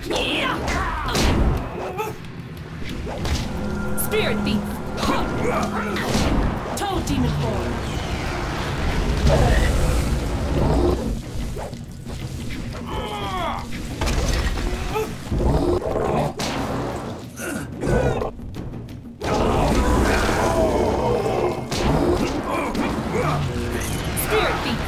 Spirit thief. Toad demon form. Spirit thief.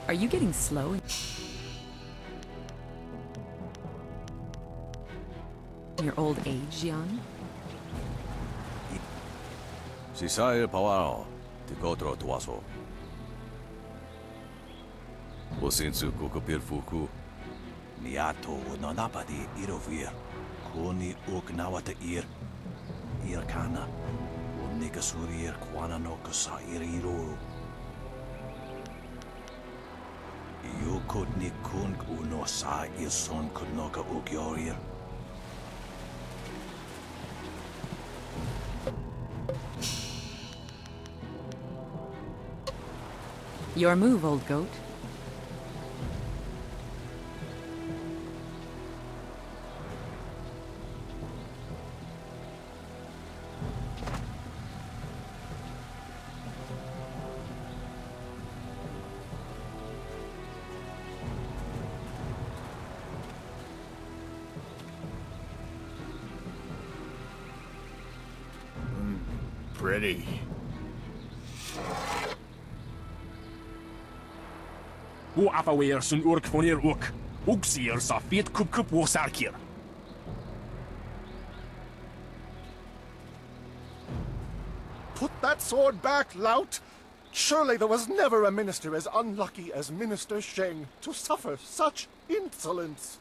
Are you getting slow? In your old age, Jan? Si sai il pawao, ti kotro tuaso. Osinsu kukupir fuku. Niato nonapadi irovir. Koni uknawata irkana. Unikasurir kwana no kasa iriru. Yukut ni kun uno sa ilson kunoka ukyorir. Your move, old goat. Pretty. Hoe afweer zijn urk wanneer ook. Ook zeer safet kup wosarkier. Put that sword back, lout! Surely there was never a minister as unlucky as Minister Sheng to suffer such insolence.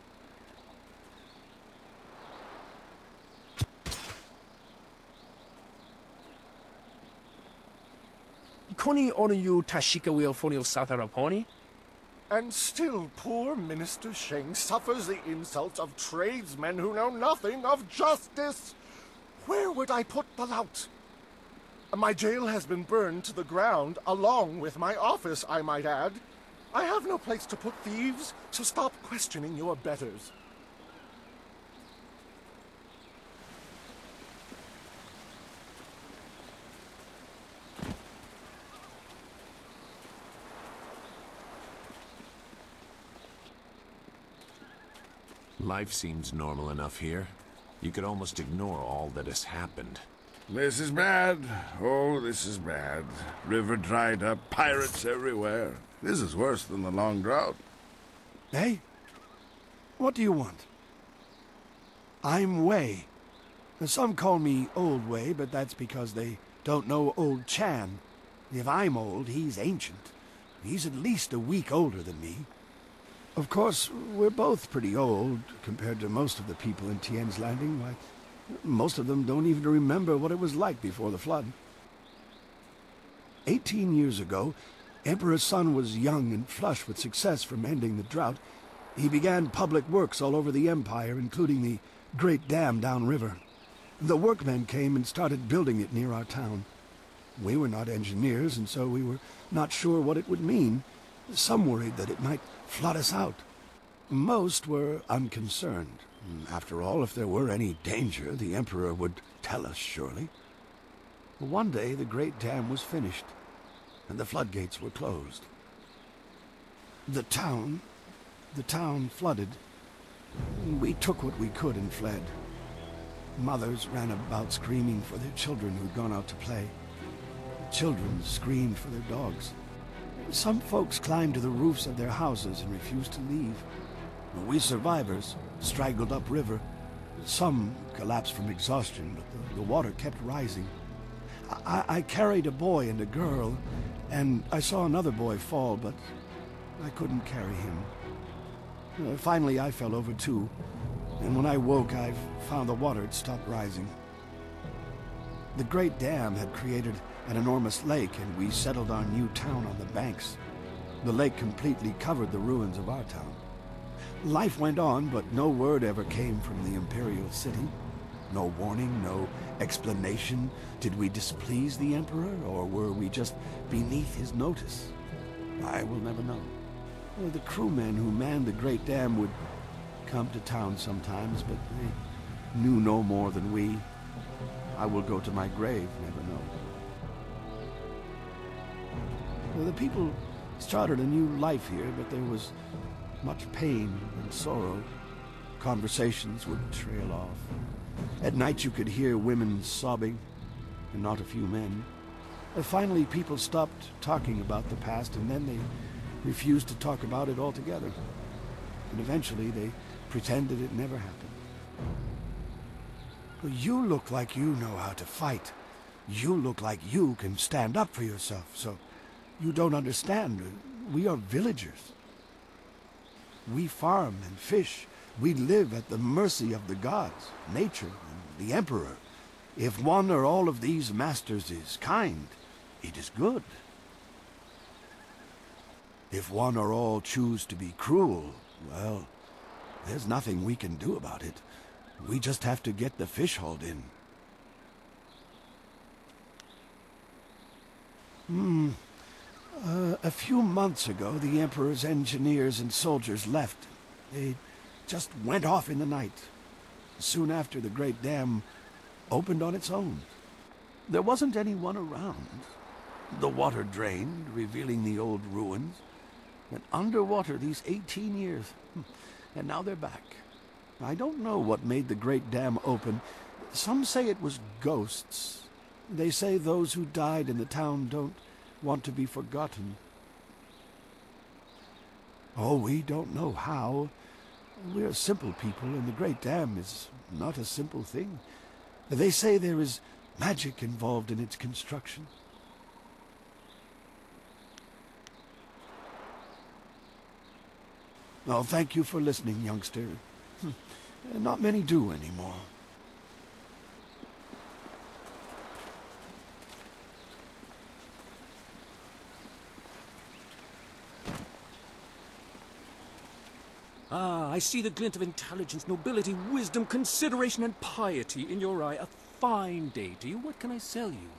Koni onu you tashika wheel fonil satharaponi? And still poor Minister Sheng suffers the insults of tradesmen who know nothing of justice. Where would I put the lout? My jail has been burned to the ground, along with my office, I might add. I have no place to put thieves, so stop questioning your betters. Life seems normal enough here. You could almost ignore all that has happened. This is bad. Oh, this is bad. River dried up, pirates everywhere. This is worse than the long drought. Hey? What do you want? I'm Wei. Some call me Old Wei, but that's because they don't know Old Chan. If I'm old, he's ancient. He's at least a week older than me. Of course, we're both pretty old compared to most of the people in Tien's Landing. Why, most of them don't even remember what it was like before the flood. 18 years ago, Emperor Sun was young and flush with success from ending the drought. He began public works all over the empire, including the great dam downriver. The workmen came and started building it near our town. We were not engineers, and so we were not sure what it would mean. Some worried that it might flood us out. Most were unconcerned. After all, if there were any danger, the Emperor would tell us, surely. One day, the great dam was finished, and the floodgates were closed. The town flooded. We took what we could and fled. Mothers ran about screaming for their children who'd gone out to play. Children screamed for their dogs. Some folks climbed to the roofs of their houses and refused to leave. We survivors straggled upriver. Some collapsed from exhaustion, but the water kept rising. I carried a boy and a girl, and I saw another boy fall, but I couldn't carry him. Finally, I fell over too, and when I woke, I found the water had stopped rising. The great dam had created an enormous lake, and we settled our new town on the banks. The lake completely covered the ruins of our town. Life went on, but no word ever came from the imperial city. No warning, no explanation. Did we displease the Emperor, or were we just beneath his notice? I will never know. The crewmen who manned the great dam would come to town sometimes, but they knew no more than we. I will go to my grave, never know. The people started a new life here, but there was much pain and sorrow. Conversations would trail off. At night you could hear women sobbing, and not a few men. Finally, people stopped talking about the past, and then they refused to talk about it altogether. And eventually they pretended it never happened. Well, you look like you know how to fight. You look like you can stand up for yourself, so you don't understand. We are villagers. We farm and fish. We live at the mercy of the gods, nature, and the Emperor. If one or all of these masters is kind, it is good. If one or all choose to be cruel, well, there's nothing we can do about it. We just have to get the fish hauled in. A few months ago, the Emperor's engineers and soldiers left. They just went off in the night. Soon after, the great dam opened on its own. There wasn't anyone around. The water drained, revealing the old ruins. And underwater these 18 years. And now they're back. I don't know what made the great dam open. Some say it was ghosts. They say those who died in the town don't want to be forgotten. Oh, we don't know how. We're simple people, and the great dam is not a simple thing. They say there is magic involved in its construction. Oh, thank you for listening, youngster. Not many do anymore. Ah, I see the glint of intelligence, nobility, wisdom, consideration, and piety in your eye. A fine day to you. What can I sell you?